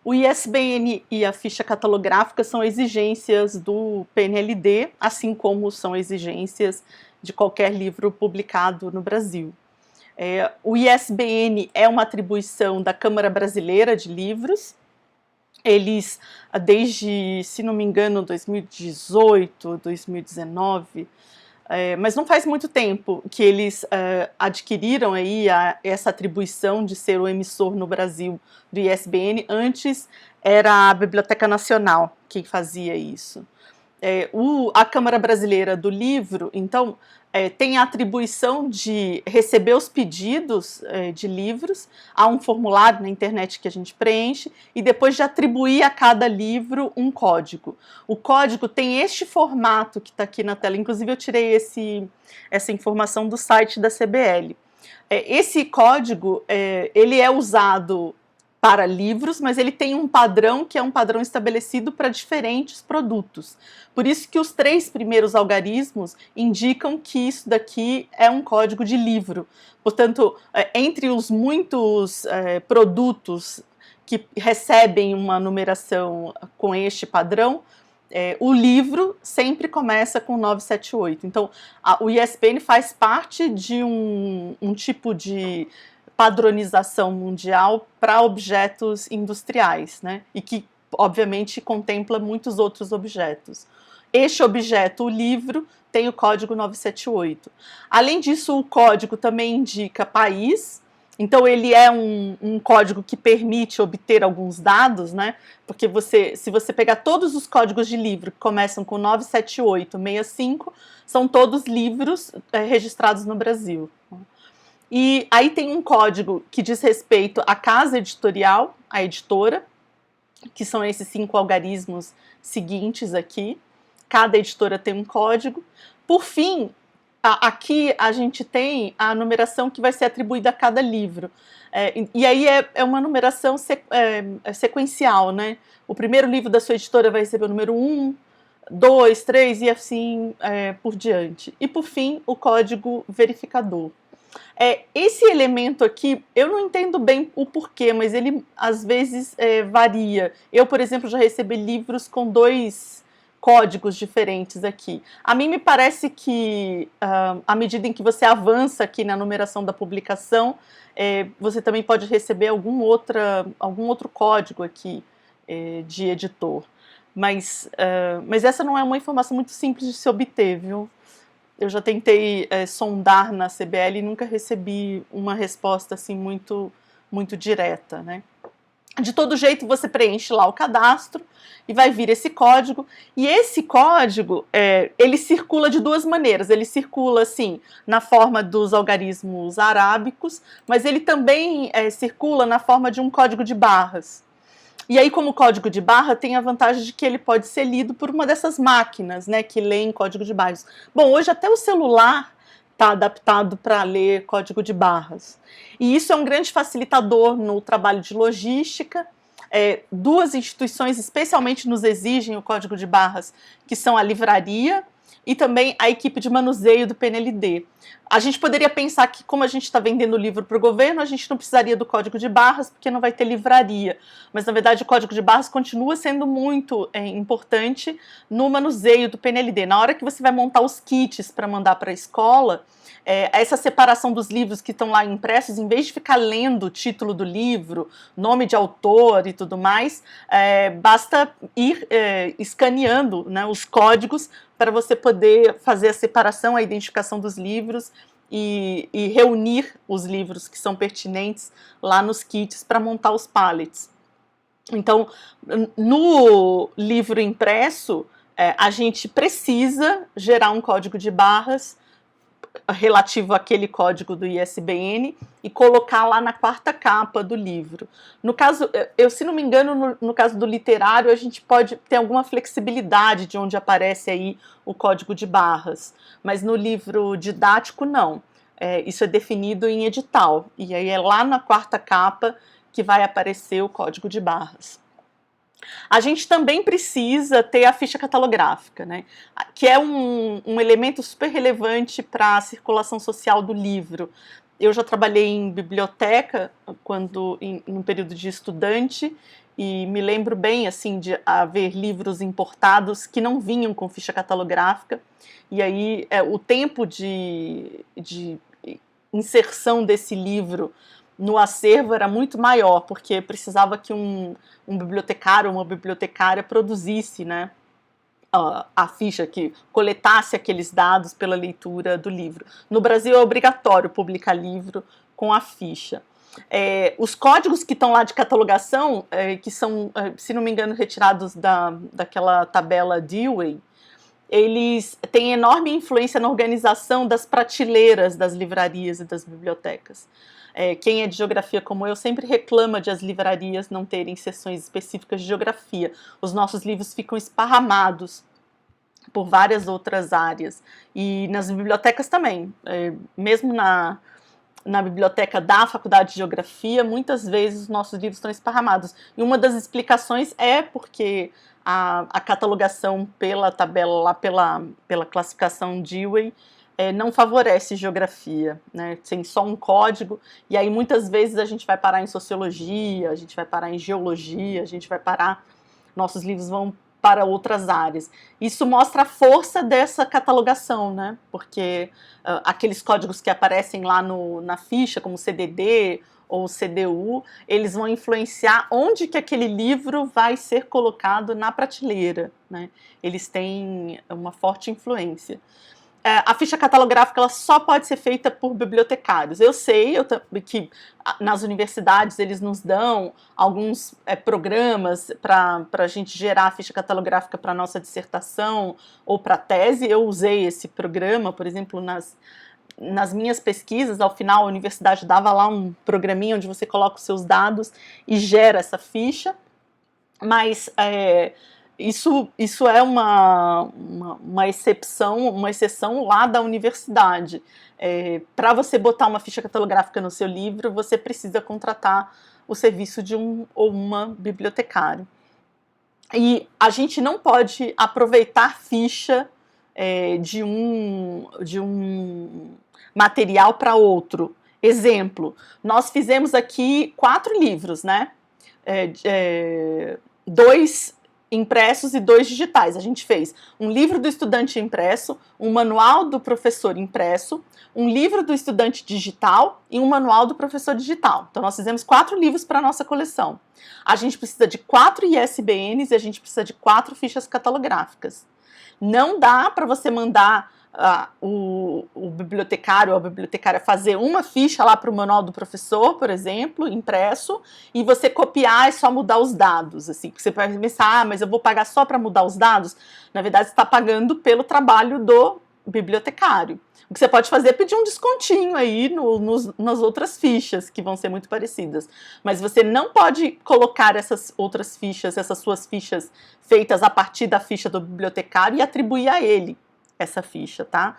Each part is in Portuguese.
O ISBN e a ficha catalográfica são exigências do PNLD, assim como são exigências de qualquer livro publicado no Brasil. O ISBN é uma atribuição da Câmara Brasileira de Livros. Eles, desde, se não me engano, 2018, 2019, mas não faz muito tempo que eles adquiriram aí essa atribuição de ser o emissor no Brasil do ISBN. Antes era a Biblioteca Nacional quem fazia isso. A Câmara Brasileira do Livro, então, tem a atribuição de receber os pedidos de livros, há um formulário na internet que a gente preenche, e depois de atribuir a cada livro um código. O código tem este formato que está aqui na tela, inclusive eu tirei essa informação do site da CBL. Esse código, ele é usado para livros, mas ele tem um padrão que é um padrão estabelecido para diferentes produtos. Por isso que os 3 primeiros algarismos indicam que isso daqui é um código de livro. Portanto, entre os muitos produtos que recebem uma numeração com este padrão, o livro sempre começa com 978. Então, o ISBN faz parte de um tipo de padronização mundial para objetos industriais, né? E que, obviamente, contempla muitos outros objetos. Este objeto, o livro, tem o código 978. Além disso, o código também indica país, então ele é um código que permite obter alguns dados, né? Porque se você pegar todos os códigos de livro que começam com 97865, são todos livros registrados no Brasil. E aí tem um código que diz respeito à casa editorial, à editora, que são esses 5 algarismos seguintes aqui. Cada editora tem um código. Por fim, aqui a gente tem a numeração que vai ser atribuída a cada livro. E aí é uma numeração sequencial, né? O primeiro livro da sua editora vai receber o número 1, 2, 3 e assim por diante. E por fim, o código verificador. Esse elemento aqui, eu não entendo bem o porquê, mas ele às vezes varia. Eu, por exemplo, já recebi livros com 2 códigos diferentes aqui. A mim me parece que, à medida em que você avança aqui na numeração da publicação, você também pode receber algum outro código aqui de editor. Mas essa não é uma informação muito simples de se obter, viu? Eu já tentei sondar na CBL e nunca recebi uma resposta assim muito direta, né? De todo jeito, você preenche lá o cadastro e vai vir esse código. E esse código, ele circula de 2 maneiras. Ele circula, assim, na forma dos algarismos arábicos, mas ele também circula na forma de um código de barras. E aí, como código de barra, tem a vantagem de que ele pode ser lido por uma dessas máquinas, né, que leem código de barras. Bom, hoje até o celular está adaptado para ler código de barras. E isso é um grande facilitador no trabalho de logística. 2 instituições especialmente nos exigem o código de barras, que são a livraria e também a equipe de manuseio do PNLD. A gente poderia pensar que, como a gente está vendendo livro para o governo, a gente não precisaria do código de barras, porque não vai ter livraria. Mas, na verdade, o código de barras continua sendo muito importante no manuseio do PNLD. Na hora que você vai montar os kits para mandar para a escola, essa separação dos livros que estão lá impressos, em vez de ficar lendo o título do livro, nome de autor e tudo mais, basta ir escaneando, né, os códigos para você poder fazer a separação, a identificação dos livros e reunir os livros que são pertinentes lá nos kits para montar os pallets. Então, no livro impresso, a gente precisa gerar um código de barras relativo àquele código do ISBN e colocar lá na 4ª capa do livro. No caso, se não me engano, no caso do literário, a gente pode ter alguma flexibilidade de onde aparece aí o código de barras, mas no livro didático não. Isso é definido em edital, e aí é lá na 4ª capa que vai aparecer o código de barras. A gente também precisa ter a ficha catalográfica, né? Que é um elemento super relevante para a circulação social do livro. Eu já trabalhei em biblioteca no período de estudante e me lembro bem assim de haver livros importados que não vinham com ficha catalográfica, e aí o tempo de inserção desse livro no acervo era muito maior, porque precisava que um bibliotecário ou uma bibliotecária produzisse, né, a ficha, que coletasse aqueles dados pela leitura do livro. No Brasil é obrigatório publicar livro com a ficha. Os códigos que estão lá de catalogação, que são, se não me engano, retirados daquela tabela Dewey, eles têm enorme influência na organização das prateleiras das livrarias e das bibliotecas. Quem é de geografia como eu sempre reclama de as livrarias não terem seções específicas de geografia. Os nossos livros ficam esparramados por várias outras áreas. E nas bibliotecas também. Mesmo na biblioteca da Faculdade de Geografia, muitas vezes os nossos livros estão esparramados. E uma das explicações é porque a catalogação pela tabela, lá pela classificação Dewey, não favorece geografia, né? Tem só um código, e aí muitas vezes a gente vai parar em sociologia, a gente vai parar em geologia, a gente vai parar, nossos livros vão para outras áreas. Isso mostra a força dessa catalogação, né? Porque aqueles códigos que aparecem lá na ficha, como CDD ou CDU, eles vão influenciar onde que aquele livro vai ser colocado na prateleira, né? Eles têm uma forte influência. A ficha catalográfica ela só pode ser feita por bibliotecários. Eu sei que nas universidades eles nos dão alguns programas para a gente gerar a ficha catalográfica para a nossa dissertação ou para a tese. Eu usei esse programa, por exemplo, nas minhas pesquisas. Ao final a universidade dava lá um programinha onde você coloca os seus dados e gera essa ficha, mas isso é uma exceção lá da universidade. Para você botar uma ficha catalográfica no seu livro, você precisa contratar o serviço de um ou uma bibliotecário. E a gente não pode aproveitar ficha de um material para outro. Exemplo, nós fizemos aqui 4 livros, né? 2 impressos e 2 digitais. A gente fez um livro do estudante impresso, um manual do professor impresso, um livro do estudante digital e um manual do professor digital. Então nós fizemos 4 livros para a nossa coleção. A gente precisa de 4 ISBNs e a gente precisa de 4 fichas catalográficas. Não dá para você mandar o bibliotecário ou a bibliotecária fazer uma ficha lá para o manual do professor, por exemplo, impresso, e você copiar e só mudar os dados, assim, porque você vai pensar, mas eu vou pagar só para mudar os dados? Na verdade, você está pagando pelo trabalho do bibliotecário. O que você pode fazer é pedir um descontinho aí nas outras fichas, que vão ser muito parecidas. Mas você não pode colocar essas outras fichas, essas suas fichas feitas a partir da ficha do bibliotecário e atribuir a ele essa ficha, tá?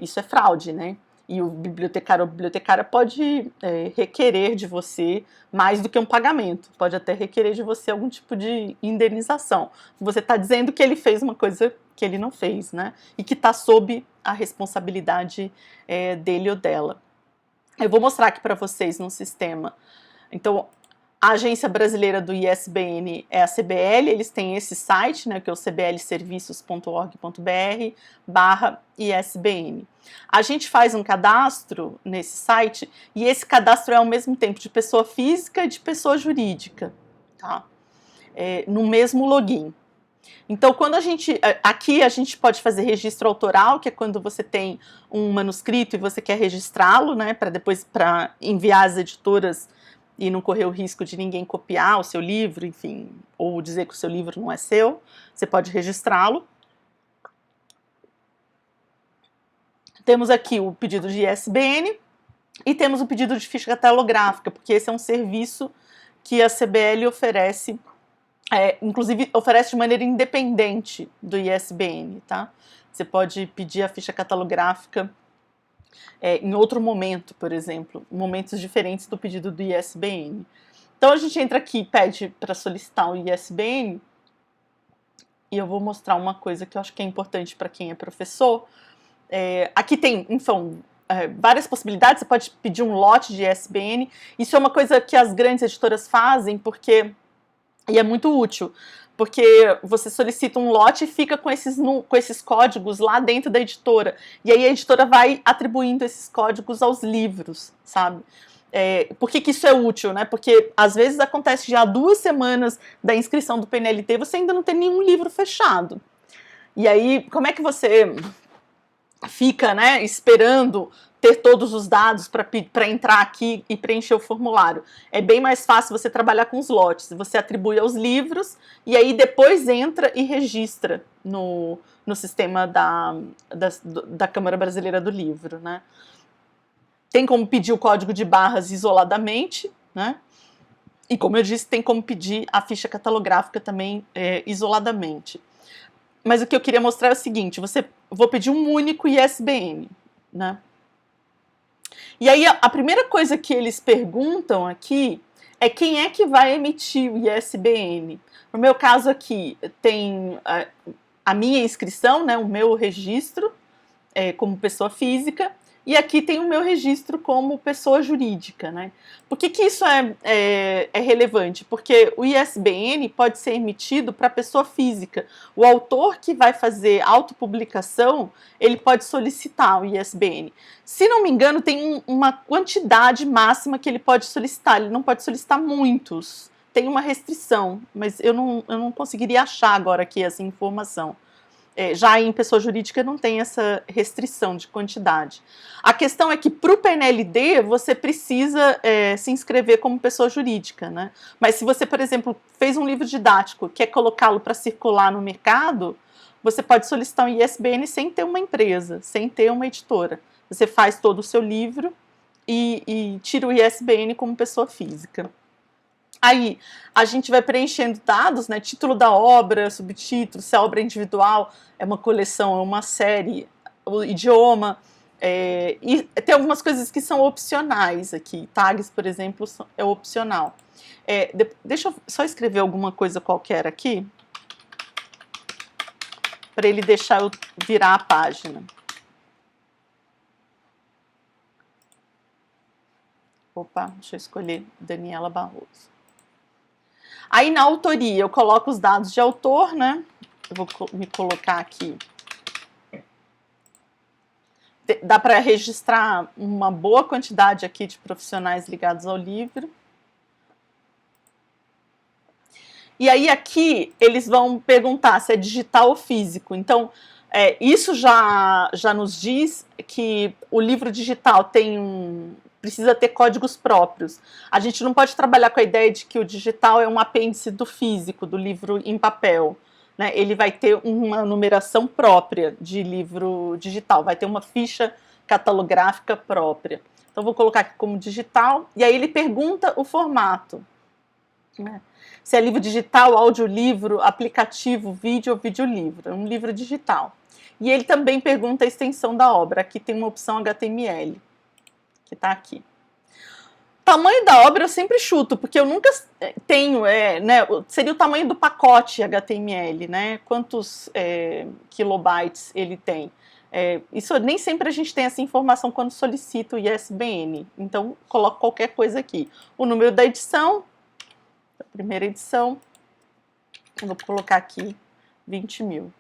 Isso é fraude, né? E o bibliotecário ou bibliotecária pode requerer de você mais do que um pagamento, pode até requerer de você algum tipo de indenização. Você está dizendo que ele fez uma coisa que ele não fez, né? E que está sob a responsabilidade dele ou dela. Eu vou mostrar aqui para vocês no sistema. Então, a agência brasileira do ISBN é a CBL, eles têm esse site, né, que é o cblserviços.org.br/ISBN. A gente faz um cadastro nesse site e esse cadastro é ao mesmo tempo de pessoa física e de pessoa jurídica, tá? No mesmo login. Então, quando aqui a gente pode fazer registro autoral, que é quando você tem um manuscrito e você quer registrá-lo, né, para enviar às editoras e não correr o risco de ninguém copiar o seu livro, enfim, ou dizer que o seu livro não é seu, você pode registrá-lo. Temos aqui o pedido de ISBN e temos o pedido de ficha catalográfica, porque esse é um serviço que a CBL oferece, inclusive oferece de maneira independente do ISBN, tá? Você pode pedir a ficha catalográfica em outro momento, por exemplo, momentos diferentes do pedido do ISBN. Então a gente entra aqui e pede para solicitar o ISBN, e eu vou mostrar uma coisa que eu acho que é importante para quem é professor. Aqui tem, então, várias possibilidades. Você pode pedir um lote de ISBN. Isso é uma coisa que as grandes editoras fazem, porque E é muito útil, porque você solicita um lote e fica com esses códigos lá dentro da editora. E aí a editora vai atribuindo esses códigos aos livros, sabe? Por que isso é útil, né? Porque às vezes acontece já 2 semanas da inscrição do PNLT, você ainda não tem nenhum livro fechado. E aí, como é que você fica, né, esperando ter todos os dados para entrar aqui e preencher o formulário? É bem mais fácil você trabalhar com os lotes. Você atribui aos livros e aí depois entra e registra no sistema da Câmara Brasileira do Livro, né? Tem como pedir o código de barras isoladamente, né? E como eu disse, tem como pedir a ficha catalográfica também isoladamente. Mas o que eu queria mostrar é o seguinte: vou pedir um único ISBN, né? E aí a primeira coisa que eles perguntam aqui é quem é que vai emitir o ISBN. No meu caso aqui tem a minha inscrição, né, o meu registro como pessoa física, e aqui tem o meu registro como pessoa jurídica, né? Por que isso é relevante? Porque o ISBN pode ser emitido para pessoa física. O autor que vai fazer autopublicação, ele pode solicitar o ISBN. Se não me engano, tem uma quantidade máxima que ele pode solicitar. Ele não pode solicitar muitos. Tem uma restrição, mas eu não conseguiria achar agora aqui essa informação. Já em pessoa jurídica não tem essa restrição de quantidade. A questão é que para o PNLD você precisa se inscrever como pessoa jurídica, né? Mas se você, por exemplo, fez um livro didático, quer colocá-lo para circular no mercado, você pode solicitar um ISBN sem ter uma empresa, sem ter uma editora. Você faz todo o seu livro e tira o ISBN como pessoa física. Aí a gente vai preenchendo dados, né? Título da obra, subtítulo, se a obra é individual, é uma coleção, é uma série, o idioma. E tem algumas coisas que são opcionais aqui. Tags, por exemplo, é opcional. Deixa eu só escrever alguma coisa qualquer aqui, para ele deixar eu virar a página. Opa, deixa eu escolher Daniela Barroso. Aí na autoria eu coloco os dados de autor, né? Eu vou me colocar aqui. Dá para registrar uma boa quantidade aqui de profissionais ligados ao livro. E aí aqui eles vão perguntar se é digital ou físico. Então, isso já nos diz que o livro digital precisa ter códigos próprios. A gente não pode trabalhar com a ideia de que o digital é um apêndice do físico, do livro em papel, né? Ele vai ter uma numeração própria de livro digital, vai ter uma ficha catalográfica própria. Então, vou colocar aqui como digital, e aí ele pergunta o formato, né? Se é livro digital, audiolivro, aplicativo, vídeo ou videolivro. É um livro digital. E ele também pergunta a extensão da obra. Aqui tem uma opção HTML, que está aqui. Tamanho da obra eu sempre chuto, porque eu nunca tenho, né, seria o tamanho do pacote HTML, né, quantos kilobytes ele tem. Isso nem sempre a gente tem essa informação quando solicita o ISBN, então coloco qualquer coisa aqui. O número da edição, a primeira edição, eu vou colocar aqui 20 mil.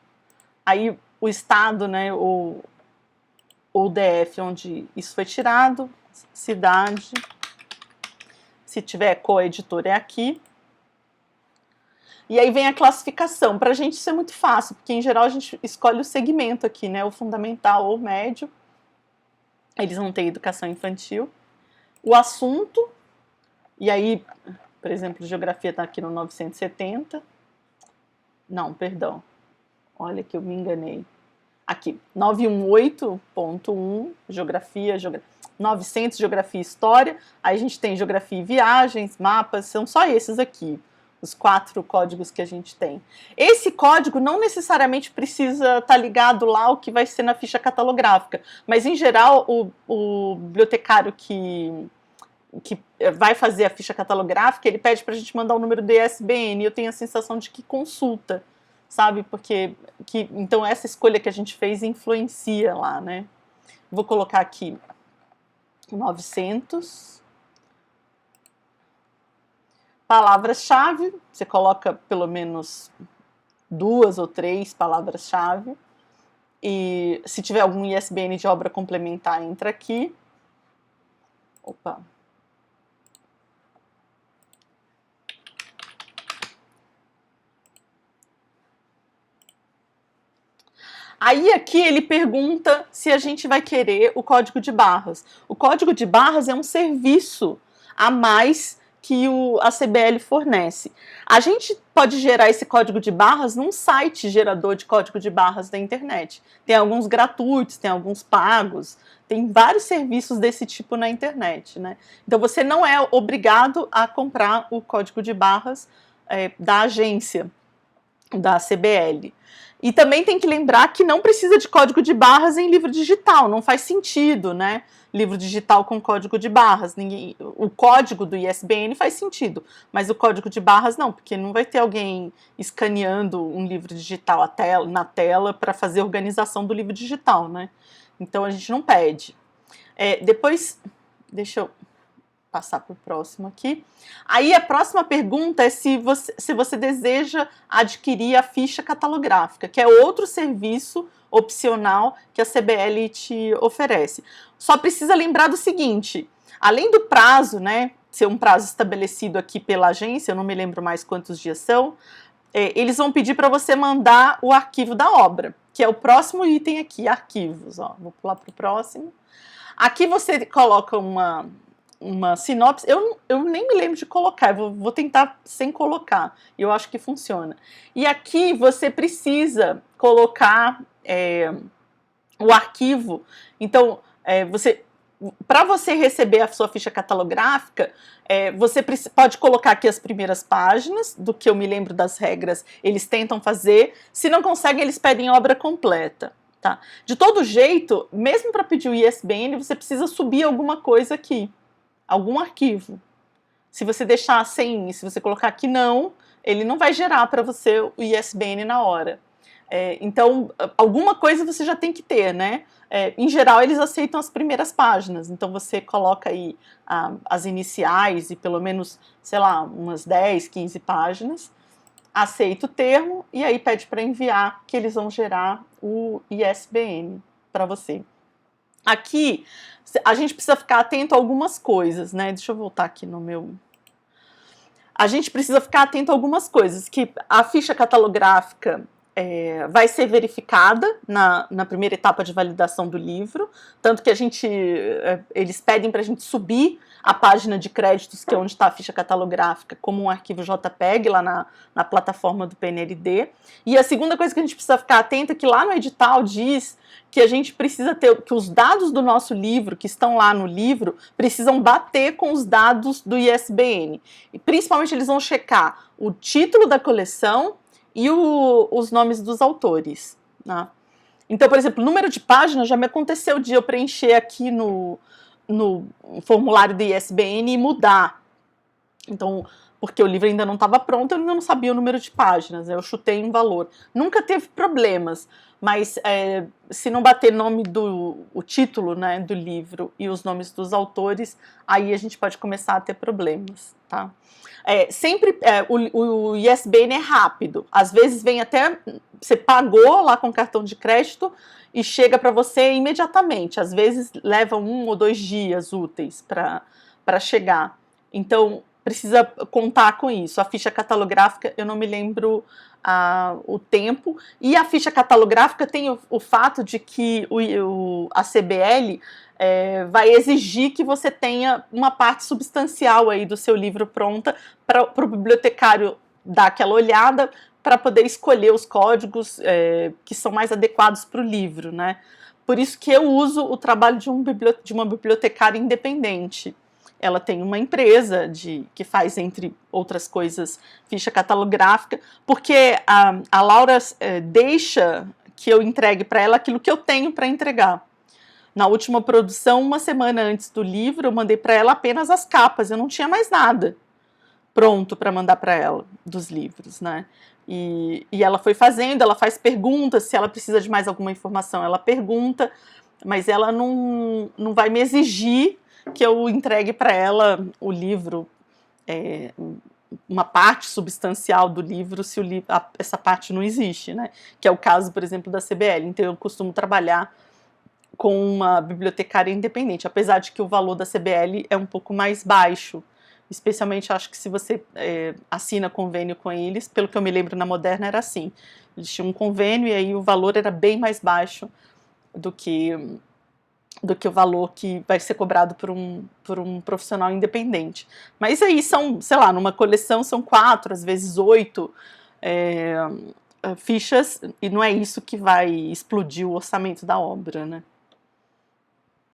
Aí o estado, né, o DF onde isso foi tirado, cidade, se tiver coeditor é aqui. E aí vem a classificação. Para a gente isso é muito fácil, porque em geral a gente escolhe o segmento aqui, né, o fundamental ou médio. Eles não têm educação infantil. O assunto, e aí, por exemplo, geografia está aqui no 970. Não, perdão. Olha que eu me enganei. Aqui, 918.1, geografia, 900, geografia e história. Aí a gente tem geografia e viagens, mapas, são só esses aqui, os 4 códigos que a gente tem. Esse código não necessariamente precisa estar ligado lá ao que vai ser na ficha catalográfica, mas em geral o bibliotecário que vai fazer a ficha catalográfica, ele pede para a gente mandar o número do ISBN, e eu tenho a sensação de que consulta, sabe? Porque então essa escolha que a gente fez influencia lá, né? Vou colocar aqui 900. palavras-chave, você coloca pelo menos 2 ou 3 palavras-chave, e se tiver algum ISBN de obra complementar, entra aqui. Opa! Aí aqui ele pergunta se a gente vai querer o código de barras. O código de barras é um serviço a mais que a CBL fornece. A gente pode gerar esse código de barras num site gerador de código de barras da internet. Tem alguns gratuitos, tem alguns pagos, tem vários serviços desse tipo na internet, né? Então você não é obrigado a comprar o código de barras da agência, da CBL. E também tem que lembrar que não precisa de código de barras em livro digital, não faz sentido, né? Livro digital com código de barras. O código do ISBN faz sentido, mas o código de barras não, porque não vai ter alguém escaneando um livro digital na tela para fazer a organização do livro digital, né? Então a gente não pede. Depois, deixa eu passar para o próximo aqui. Aí a próxima pergunta é se você deseja adquirir a ficha catalográfica, que é outro serviço opcional que a CBL te oferece. Só precisa lembrar do seguinte, além do prazo, né, ser um prazo estabelecido aqui pela agência, eu não me lembro mais quantos dias são, eles vão pedir para você mandar o arquivo da obra, que é o próximo item aqui, arquivos. Ó, vou pular para o próximo. Aqui você coloca uma sinopse, eu nem me lembro de colocar, vou tentar sem colocar, e eu acho que funciona. E aqui você precisa colocar o arquivo, então, para você receber a sua ficha catalográfica, você pode colocar aqui as primeiras páginas, do que eu me lembro das regras, eles tentam fazer, se não conseguem, eles pedem obra completa. Tá? De todo jeito, mesmo para pedir o ISBN, você precisa subir alguma coisa aqui, algum arquivo. Se você deixar sem, se você colocar aqui não, ele não vai gerar para você o ISBN na hora. Então, alguma coisa você já tem que ter, né? Em geral, eles aceitam as primeiras páginas, então você coloca aí as iniciais e pelo menos, sei lá, umas 10, 15 páginas, aceita o termo e aí pede para enviar, que eles vão gerar o ISBN para você. Aqui, a gente precisa ficar atento a algumas coisas, né? Deixa eu voltar aqui no meu... A gente precisa ficar atento a algumas coisas, que a ficha catalográfica vai ser verificada na primeira etapa de validação do livro, tanto que eles pedem para a gente subir a página de créditos, que é onde está a ficha catalográfica, como um arquivo JPEG lá na plataforma do PNLD. E a segunda coisa que a gente precisa ficar atento é que lá no edital diz que a gente precisa ter, que os dados do nosso livro, que estão lá no livro, precisam bater com os dados do ISBN. E principalmente eles vão checar o título da coleção e os nomes dos autores, né? Então, por exemplo, número de páginas já me aconteceu de eu preencher aqui no formulário do ISBN e mudar. Então, porque o livro ainda não estava pronto, eu ainda não sabia o número de páginas, eu chutei um valor. Nunca teve problemas, mas se não bater o título, né, do livro e os nomes dos autores, aí a gente pode começar a ter problemas, tá? O ISBN é rápido, às vezes vem até, você pagou lá com cartão de crédito e chega para você imediatamente, às vezes leva 1 ou 2 dias úteis para chegar, então precisa contar com isso. A ficha catalográfica, eu não me lembro o tempo, e a ficha catalográfica tem o fato de que a CBL vai exigir que você tenha uma parte substancial aí do seu livro pronta para o bibliotecário dar aquela olhada para poder escolher os códigos que são mais adequados para o livro, né? Por isso que eu uso o trabalho de uma bibliotecária independente. Ela tem uma empresa que faz, entre outras coisas, ficha catalográfica, porque a Laura deixa que eu entregue para ela aquilo que eu tenho para entregar. Na última produção, uma semana antes do livro, eu mandei para ela apenas as capas, eu não tinha mais nada pronto para mandar para ela dos livros, né? E ela foi fazendo, ela faz perguntas, se ela precisa de mais alguma informação, ela pergunta, mas ela não vai me exigir que eu entregue para ela o livro uma parte substancial do livro se essa parte não existe, né? Que é o caso, por exemplo, da CBL. Então eu costumo trabalhar com uma bibliotecária independente, apesar de que o valor da CBL é um pouco mais baixo, especialmente acho que se você assina convênio com eles, pelo que eu me lembro na Moderna era assim, eles tinham um convênio e aí o valor era bem mais baixo do que o valor que vai ser cobrado por um profissional independente. Mas aí são, sei lá, numa coleção são 4, às vezes 8 fichas, e não é isso que vai explodir o orçamento da obra, né?